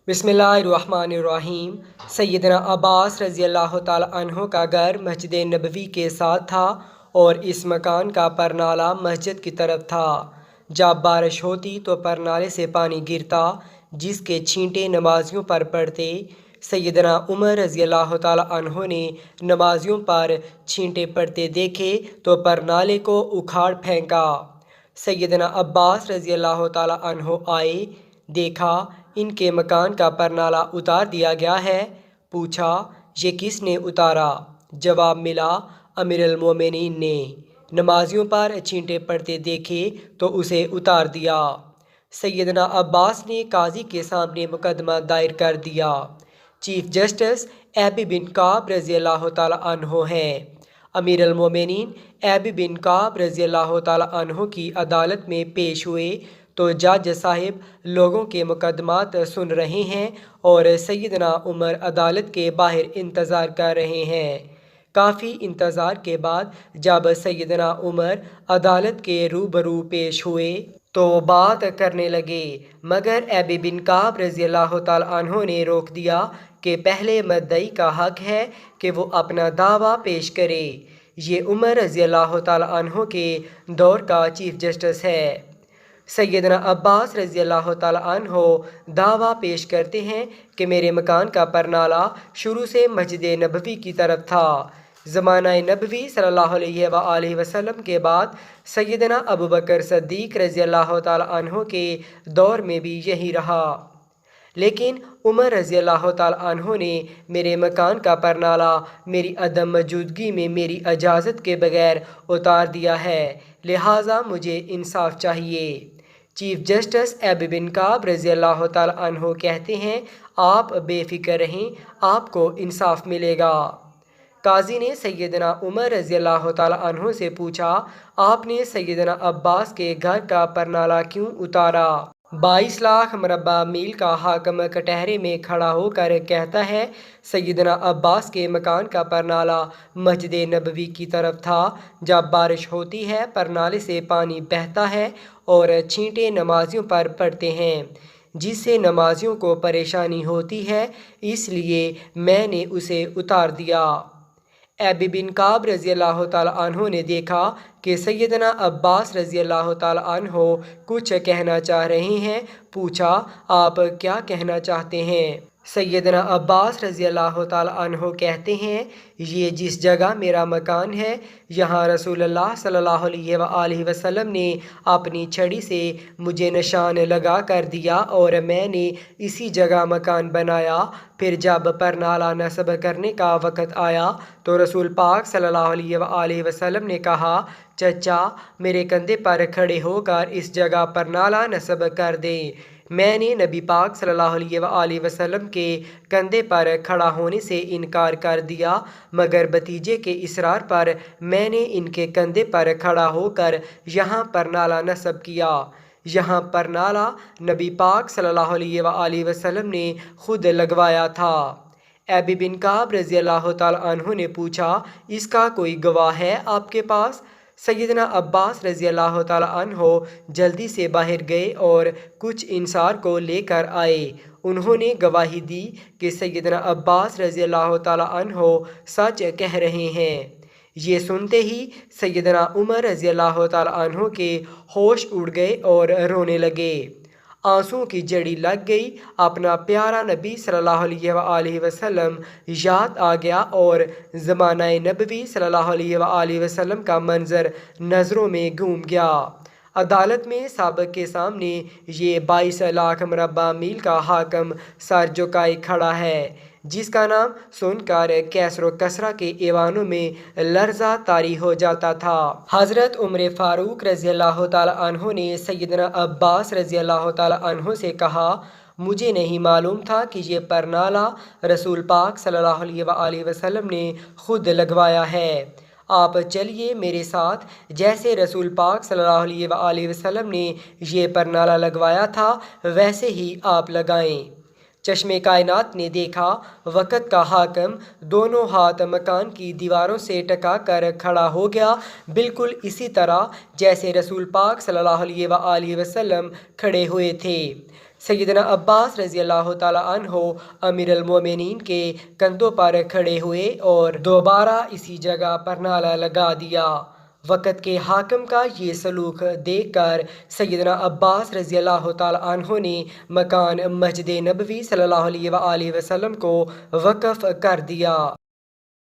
बिस्मिल्लाहिर्रहमानिर्रहीम। सैयदना अब्बास रज़ी अल्लाह ताला अन्हो का घर मस्जिद नबवी के साथ था और इस मकान का परनाला मस्जिद की तरफ था। जब बारिश होती तो परनाले से पानी गिरता जिसके छींटे नमाजियों पर पड़ते। सैयदना उमर रज़ी अल्लाह ताला अन्हो ने नमाजियों पर छींटे पड़ते देखे तो परनाले को उखाड़ फेंका। सैयदना अब्बास रज़ी अल्लाह ताला अन्हो आए, देखा इनके मकान का परनाला उतार दिया गया है। पूछा, ये किसने उतारा? जवाब मिला, अमीरुल मोमिनीन ने। नमाजियों पर छींटे पड़ते देखे तो उसे उतार दिया। सैयदना अब्बास ने काजी के सामने मुकदमा दायर कर दिया। चीफ जस्टिस एबी बिन काब रज़ी अल्लाह ताला अन्हो हैं। अमीरुल मोमिनीन एबी बिन काब रज़ी अल्लाह ताला अन्हो की अदालत में पेश हुए तो जज साहिब लोगों के मुकदमात सुन रहे हैं और सैयदना उमर अदालत के बाहर इंतज़ार कर रहे हैं। काफ़ी इंतज़ार के बाद जब सैयदना उमर अदालत के रूबरू पेश हुए तो बात करने लगे, मगर एबी बिन काब रज़ी अल्लाह ताला अन्हो ने रोक दिया कि पहले मुद्दई का हक है कि वो अपना दावा पेश करे। ये उमर रज़ी अल्लाह ताला अन्हो के दौर का चीफ जस्टिस है। सैयदना अब्बास रज़ी अल्लाह ताला अन्हो दावा पेश करते हैं कि मेरे मकान का परनाला शुरू से मस्जिद नबवी की तरफ था। ज़माना नबवी सल्लल्लाहु अलैहि वसल्लम के बाद सैयदना अबू बकर सिद्दीक़ रज़ी अल्लाह ताला अन्हो के दौर में भी यही रहा, लेकिन उमर रज़ी अल्लाह ताला अन्हो ने मेरे मकान का परनाला मेरी अदम मौजूदगी में मेरी इजाज़त के बगैर उतार दिया है, लिहाजा मुझे इंसाफ चाहिए। चीफ जस्टिस एबी बिन काब रज़ी अल्लाह ताला अन्हो कहते हैं, आप बेफिक्र रहें, आपको इंसाफ मिलेगा। काजी ने सैयदना उमर रज़ी अल्लाह ताला अन्हो से पूछा, आपने सैयदना अब्बास के घर का परनाला क्यों उतारा? 22 लाख मरबा मील का हाकम कटहरे में खड़ा होकर कहता है, सैयदना अब्बास के मकान का परनाला मस्जिद नबवी की तरफ था। जब बारिश होती है परनाले से पानी बहता है और छींटे नमाजियों पर पड़ते हैं जिससे नमाजियों को परेशानी होती है, इसलिए मैंने उसे उतार दिया। एबी बिन काब रज़ी अल्लाह ताला अन्हो ने देखा कि सैयदना अब्बास रज़ी अल्लाह ताला अन्हो कुछ कहना चाह रहे हैं। पूछा, आप क्या कहना चाहते हैं? सैयदना अब्बास रज़ी अल्लाह ताला अन्हो कहते हैं, ये जिस जगह मेरा मकान है यहाँ रसूलुल्लाह सल्लल्लाहु अलैहि वसल्लम ने अपनी छड़ी से मुझे निशान लगा कर दिया और मैंने इसी जगह मकान बनाया। फिर जब परनाला नस्ब करने का वक़्त आया तो रसूल पाक सल्लल्लाहु अलैहि वसल्लम ने कहा, चचा मेरे कंधे पर खड़े होकर इस जगह परनाला नस्ब कर दे। मैंने नबी पाक सल्लल्लाहु अलैहि वसल्लम के कंधे पर खड़ा होने से इनकार कर दिया, मगर भतीजे के इसरार पर मैंने इनके कंधे पर खड़ा होकर यहाँ परनाला नस्ब किया। यहाँ परनाला नबी पाक सल्लल्लाहु अलैहि वसल्लम ने खुद लगवाया था। एबी बिन काब रज़ी अल्लाह ताला अन्हो ने पूछा, इसका कोई गवाह है आपके पास? सैयदना अब्बास रज़ी अल्लाह ताला अन्हो जल्दी से बाहर गए और कुछ इंसार को लेकर आए। उन्होंने गवाही दी कि सैयदना अब्बास रज़ी अल्लाह ताला अन्हो सच कह रहे हैं। ये सुनते ही सैयदना उमर रज़ी अल्लाह ताला अन्हो के होश उड़ गए और रोने लगे। आंसुओं की जड़ी लग गई। अपना प्यारा नबी सल्लल्लाहु अलैहि वसल्लम याद आ गया और ज़माना नबवी सल्लल्लाहु अलैहि वसल्लम का मंज़र नज़रों में घूम गया। अदालत में साबिक़ के सामने ये 22 लाख मरबा मील का हाकम सर झुकाए खड़ा है, जिसका नाम सुनकर कैसरो कसरा के ऐवानों में लर्ज़ा तारी हो जाता था। हज़रत उमर फ़ारूक रज़ी अल्लाह ताला अन्हो ने सैयदना अब्बास रज़ी अल्लाह ताला अन्हो से कहा, मुझे नहीं मालूम था कि ये परनाला रसूल पाक सल्लल्लाहु अलैहि वसल्लम ने खुद लगवाया है। आप चलिए मेरे साथ, जैसे रसूल पाक सल्लल्लाहु अलैहि वसल्लम ने ये परनाला लगवाया था वैसे ही आप लगाएं। चश्मे कायनात ने देखा, वक़्त का हाकम दोनों हाथ मकान की दीवारों से टका कर खड़ा हो गया, बिल्कुल इसी तरह जैसे रसूल पाक सल्लल्लाहु अलैहि वसल्लम खड़े हुए थे। سیدنا عباس رضی اللہ تعالیٰ عنہ امیر المومنین کے کندھوں پر کھڑے ہوئے اور دوبارہ اسی جگہ پر نعرہ لگا دیا۔ وقت کے حاکم کا یہ سلوک دیکھ کر سیدنا عباس رضی اللہ تعالیٰ عنہ نے مکان مسجد نبوی صلی اللہ علیہ وآلہ وسلم کو وقف کر دیا۔